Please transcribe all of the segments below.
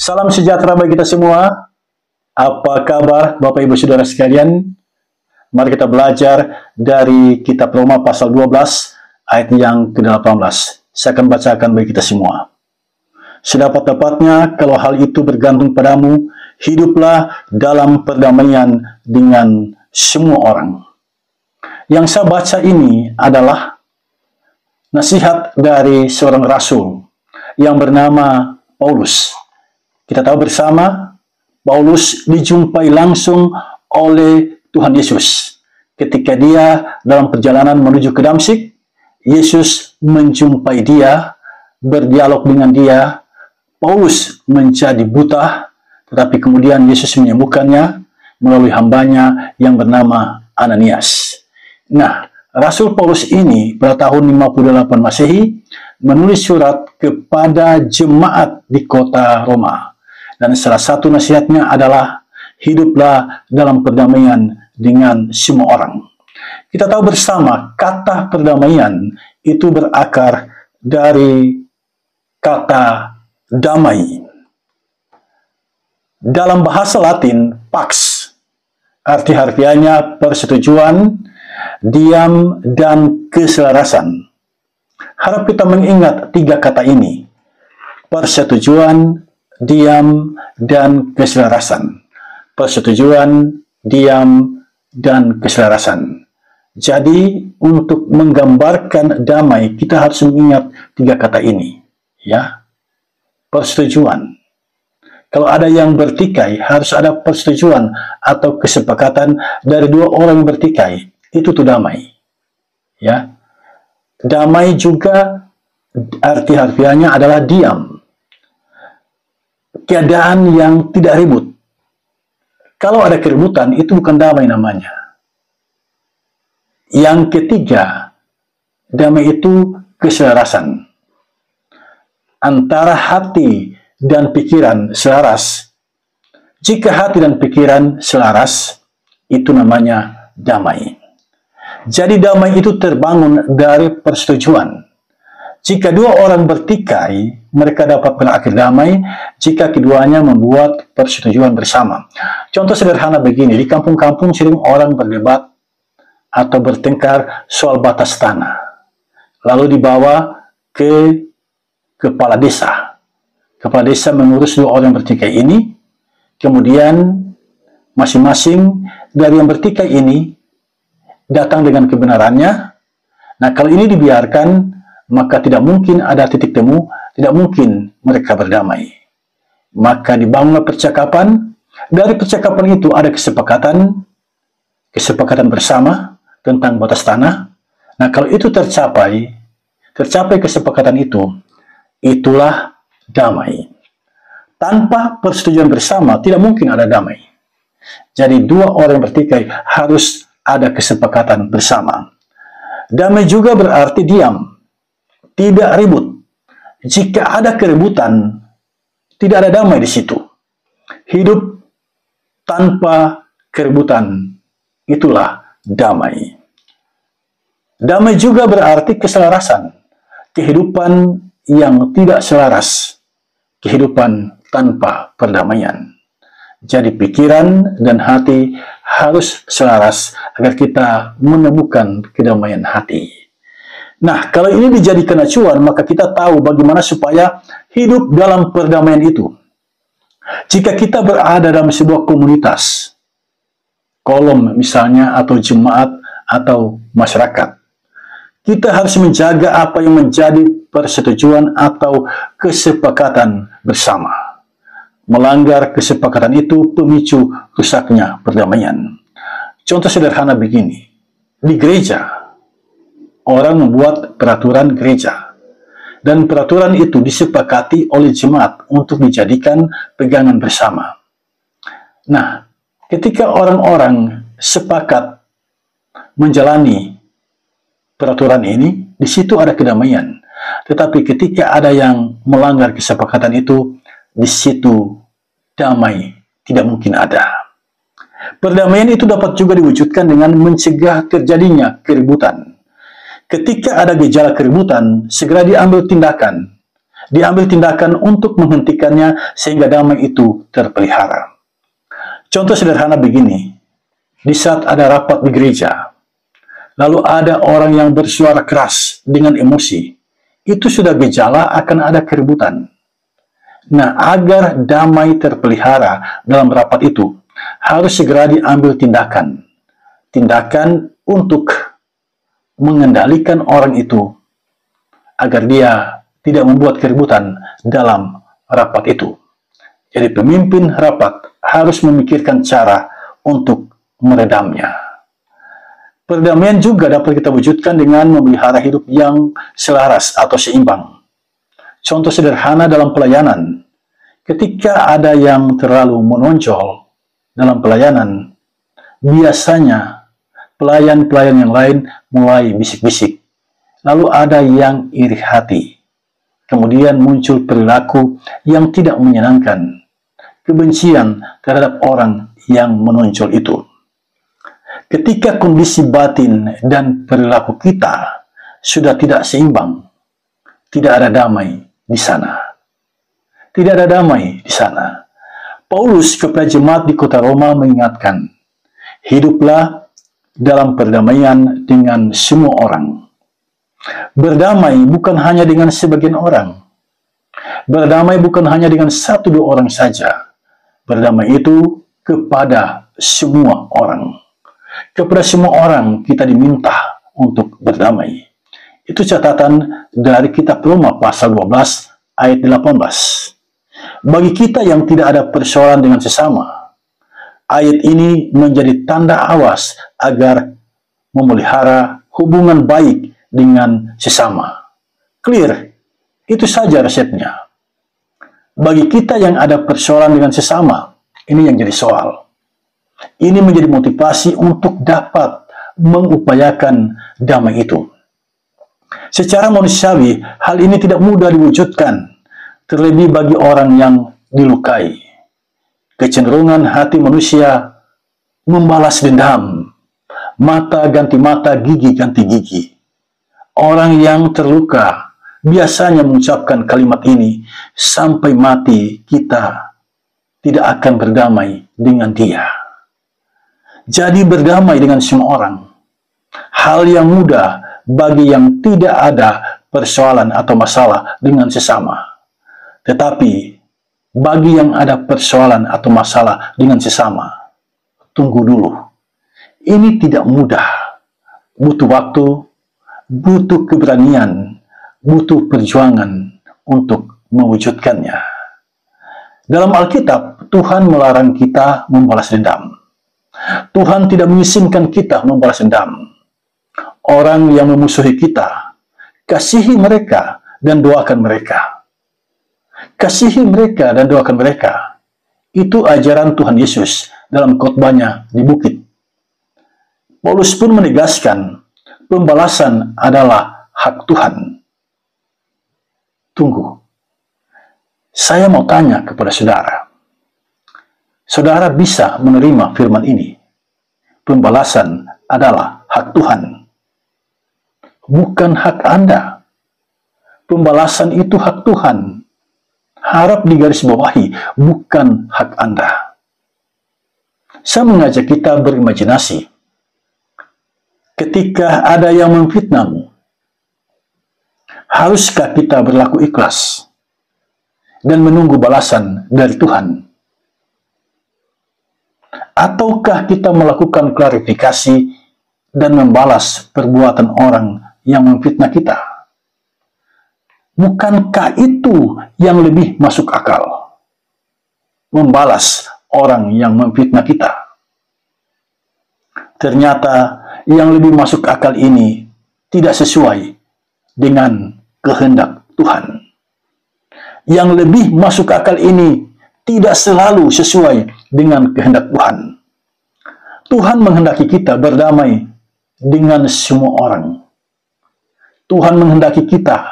Salam sejahtera bagi kita semua. Apa kabar Bapak Ibu Saudara sekalian? Mari kita belajar dari kitab Roma pasal 12 ayat yang ke-18. Saya akan bacakan bagi kita semua. Sedapat-dapatnya kalau hal itu bergantung padamu, hiduplah dalam perdamaian dengan semua orang. Yang saya baca ini adalah nasihat dari seorang rasul yang bernama Paulus. Kita tahu bersama, Paulus dijumpai langsung oleh Tuhan Yesus. Ketika dia dalam perjalanan menuju ke Damsyik, Yesus menjumpai dia, berdialog dengan dia. Paulus menjadi buta, tetapi kemudian Yesus menyembuhkannya melalui hambanya yang bernama Ananias. Nah, Rasul Paulus ini pada tahun 58 Masehi menulis surat kepada jemaat di kota Roma. Dan salah satu nasihatnya adalah hiduplah dalam perdamaian dengan semua orang. Kita tahu bersama kata perdamaian itu berakar dari kata damai. Dalam bahasa Latin, pax, arti harfiahnya persetujuan, diam, dan keselarasan. Harap kita mengingat tiga kata ini: persetujuan, diam, dan keselarasan. Persetujuan, diam, dan keselarasan. Jadi, untuk menggambarkan damai, kita harus mengingat tiga kata ini. Ya, persetujuan. Kalau ada yang bertikai, harus ada persetujuan atau kesepakatan dari dua orang yang bertikai. Itu tuh damai. Ya, damai juga arti harfiahnya adalah diam. Keadaan yang tidak ribut. Kalau ada keributan, itu bukan damai namanya. Yang ketiga, damai itu keselarasan. Antara hati dan pikiran selaras. Jika hati dan pikiran selaras, itu namanya damai. Jadi damai itu terbangun dari persetujuan. Jika dua orang bertikai, mereka dapat berakhir damai jika keduanya membuat persetujuan bersama. Contoh sederhana begini, di kampung-kampung sering orang berdebat atau bertengkar soal batas tanah. Lalu dibawa ke kepala desa. Kepala desa mengurus dua orang yang bertikai ini, kemudian masing-masing dari yang bertikai ini datang dengan kebenarannya. Nah, kalau ini dibiarkan, maka tidak mungkin ada titik temu, tidak mungkin mereka berdamai. Maka dibangunlah percakapan. Dari percakapan itu ada kesepakatan bersama tentang batas tanah. Nah, kalau itu tercapai kesepakatan itu, itulah damai. Tanpa persetujuan bersama, tidak mungkin ada damai. Jadi dua orang bertikai harus ada kesepakatan bersama. Damai juga berarti diam. Tidak ribut. Jika ada keributan, tidak ada damai di situ. Hidup tanpa keributan, itulah damai. Damai juga berarti keselarasan. Kehidupan yang tidak selaras. Kehidupan tanpa perdamaian. Jadi pikiran dan hati harus selaras agar kita menemukan kedamaian hati. Nah, kalau ini dijadikan acuan, maka kita tahu bagaimana supaya hidup dalam perdamaian itu. Jika kita berada dalam sebuah komunitas, kolom misalnya, atau jemaat, atau masyarakat, kita harus menjaga apa yang menjadi persetujuan atau kesepakatan bersama. Melanggar kesepakatan itu pemicu rusaknya perdamaian. Contoh sederhana begini, di gereja, orang membuat peraturan gereja. Dan peraturan itu disepakati oleh jemaat untuk dijadikan pegangan bersama. Nah, ketika orang-orang sepakat menjalani peraturan ini, di situ ada kedamaian. Tetapi ketika ada yang melanggar kesepakatan itu, di situ damai tidak mungkin ada. Perdamaian itu dapat juga diwujudkan dengan mencegah terjadinya keributan. Ketika ada gejala keributan, segera diambil tindakan diambil tindakan untuk menghentikannya sehingga damai itu terpelihara. Contoh sederhana begini, di saat ada rapat di gereja, lalu ada orang yang bersuara keras dengan emosi, itu sudah gejala akan ada keributan. Nah, agar damai terpelihara dalam rapat itu, harus segera diambil tindakan. Tindakan untuk mengendalikan orang itu, agar dia tidak membuat keributan dalam rapat itu. Jadi pemimpin rapat harus memikirkan cara untuk meredamnya. Perdamaian juga dapat kita wujudkan dengan memelihara hidup yang selaras atau seimbang. Contoh sederhana dalam pelayanan, ketika ada yang terlalu menonjol dalam pelayanan, biasanya pelayan-pelayan yang lain mulai bisik-bisik, lalu ada yang iri hati, kemudian muncul perilaku yang tidak menyenangkan, kebencian terhadap orang yang menonjol itu. Ketika kondisi batin dan perilaku kita sudah tidak seimbang, tidak ada damai di sana. Tidak ada damai di sana. Paulus kepada jemaat di kota Roma mengingatkan, hiduplah dalam perdamaian dengan semua orang. Berdamai bukan hanya dengan sebagian orang. Berdamai bukan hanya dengan satu dua orang saja. Berdamai itu kepada semua orang. Kepada semua orang kita diminta untuk berdamai. Itu catatan dari kitab Roma pasal 12 ayat 18. Bagi kita yang tidak ada persoalan dengan sesama, ayat ini menjadi tanda awas agar memelihara hubungan baik dengan sesama. Clear, itu saja resepnya. Bagi kita yang ada persoalan dengan sesama, ini yang jadi soal. Ini menjadi motivasi untuk dapat mengupayakan damai itu. Secara manusiawi, hal ini tidak mudah diwujudkan, terlebih bagi orang yang dilukai. Kecenderungan hati manusia membalas dendam, mata ganti mata, gigi ganti gigi. Orang yang terluka biasanya mengucapkan kalimat ini, sampai mati kita tidak akan berdamai dengan dia. Jadi berdamai dengan semua orang, hal yang mudah bagi yang tidak ada persoalan atau masalah dengan sesama. Tetapi bagi yang ada persoalan atau masalah dengan sesama, tunggu dulu. Ini tidak mudah. Butuh waktu, butuh keberanian, butuh perjuangan untuk mewujudkannya. Dalam Alkitab, Tuhan melarang kita membalas dendam. Tuhan tidak mengizinkan kita membalas dendam. Orang yang memusuhi kita, kasihi mereka dan doakan mereka. Kasihi mereka dan doakan mereka. Itu ajaran Tuhan Yesus dalam khotbahnya di bukit. Paulus pun menegaskan, pembalasan adalah hak Tuhan. Tunggu. Saya mau tanya kepada saudara. Saudara bisa menerima firman ini. Pembalasan adalah hak Tuhan. Bukan hak Anda. Pembalasan itu hak Tuhan. Harap digarisbawahi, bukan hak Anda. Saya mengajak kita berimajinasi. Ketika ada yang memfitnahmu, haruskah kita berlaku ikhlas dan menunggu balasan dari Tuhan? Ataukah kita melakukan klarifikasi dan membalas perbuatan orang yang memfitnah kita? Bukankah itu yang lebih masuk akal? Membalas orang yang memfitnah kita. Ternyata yang lebih masuk akal ini tidak sesuai dengan kehendak Tuhan. Yang lebih masuk akal ini tidak selalu sesuai dengan kehendak Tuhan. Tuhan menghendaki kita berdamai dengan semua orang. Tuhan menghendaki kita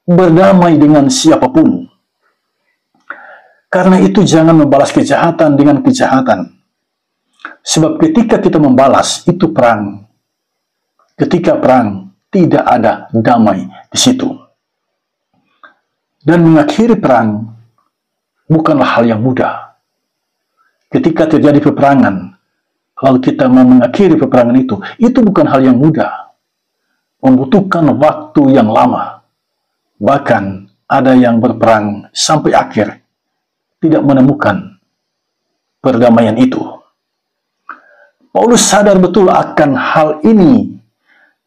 berdamai dengan siapapun. Karena itu jangan membalas kejahatan dengan kejahatan. Sebab ketika kita membalas, itu perang. Ketika perang, tidak ada damai di situ. dan mengakhiri perang bukanlah hal yang mudah. Ketika terjadi peperangan, lalu kita mau mengakhiri peperangan itu bukan hal yang mudah. Membutuhkan waktu yang lama. Bahkan ada yang berperang sampai akhir, tidak menemukan perdamaian itu. Paulus sadar betul akan hal ini.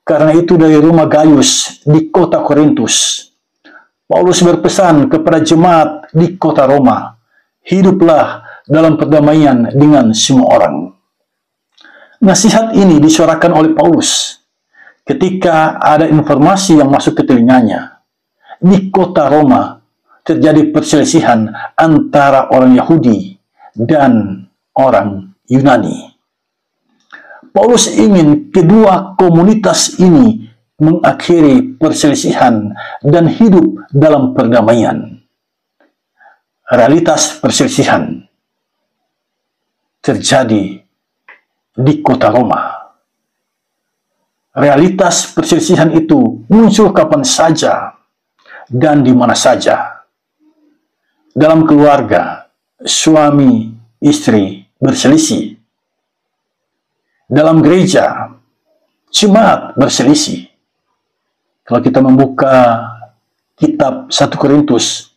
Karena itu dari rumah Gaius di kota Korintus, Paulus berpesan kepada jemaat di kota Roma, hiduplah dalam perdamaian dengan semua orang. Nasihat ini disuarakan oleh Paulus ketika ada informasi yang masuk ke telinganya. Di kota Roma terjadi perselisihan antara orang Yahudi dan orang Yunani. Paulus ingin kedua komunitas ini mengakhiri perselisihan dan hidup dalam perdamaian. Realitas perselisihan terjadi di kota Roma. Realitas perselisihan itu muncul kapan saja dan di mana saja. Dalam keluarga, suami istri berselisih. Dalam gereja, jemaat berselisih. Kalau kita membuka kitab 1 Korintus,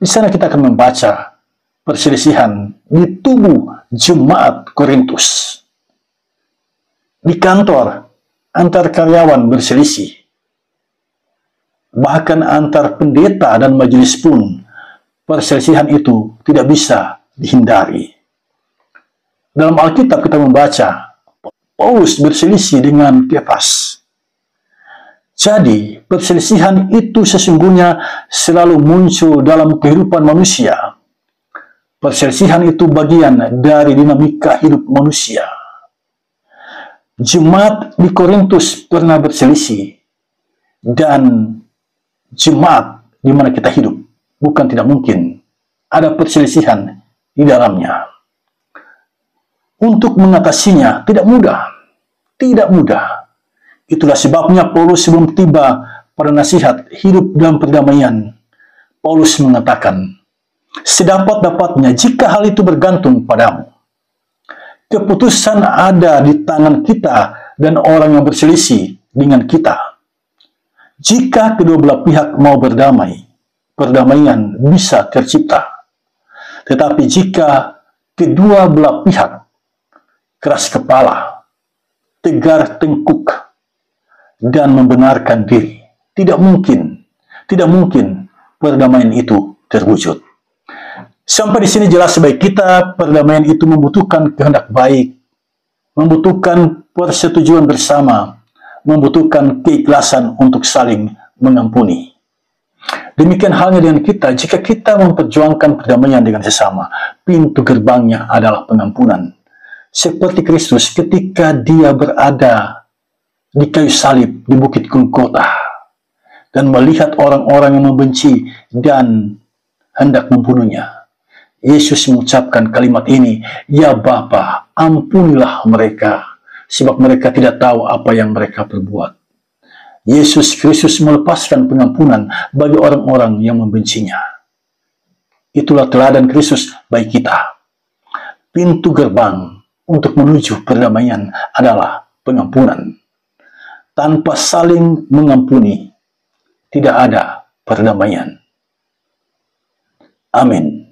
di sana kita akan membaca perselisihan di tubuh jemaat Korintus. Di kantor, antar karyawan berselisih. Bahkan antar pendeta dan majelis pun, perselisihan itu tidak bisa dihindari. Dalam Alkitab kita membaca, Paulus berselisih dengan Kefas. Jadi, perselisihan itu sesungguhnya selalu muncul dalam kehidupan manusia. Perselisihan itu bagian dari dinamika hidup manusia. Jemaat di Korintus pernah berselisih, dan jemaat di mana kita hidup bukan tidak mungkin ada perselisihan di dalamnya. Untuk mengatasinya tidak mudah. Tidak mudah. Itulah sebabnya Paulus sebelum tiba pada nasihat hidup dalam perdamaian, Paulus mengatakan, sedapat-dapatnya jika hal itu bergantung padamu. Keputusan ada di tangan kita dan orang yang berselisih dengan kita. Jika kedua belah pihak mau berdamai, perdamaian bisa tercipta. Tetapi jika kedua belah pihak keras kepala, tegar tengkuk, dan membenarkan diri, tidak mungkin perdamaian itu terwujud. Sampai di sini jelas bagi kita, perdamaian itu membutuhkan kehendak baik, membutuhkan persetujuan bersama, membutuhkan keikhlasan untuk saling mengampuni. Demikian halnya dengan kita, jika kita memperjuangkan perdamaian dengan sesama, pintu gerbangnya adalah pengampunan. Seperti Kristus ketika dia berada di kayu salib di Bukit Golgota dan melihat orang-orang yang membenci dan hendak membunuhnya. Yesus mengucapkan kalimat ini, "Ya Bapa, ampunilah mereka, sebab mereka tidak tahu apa yang mereka perbuat." Yesus Kristus melepaskan pengampunan bagi orang-orang yang membencinya. Itulah teladan Kristus bagi kita. Pintu gerbang untuk menuju perdamaian adalah pengampunan. Tanpa saling mengampuni, tidak ada perdamaian. Amin.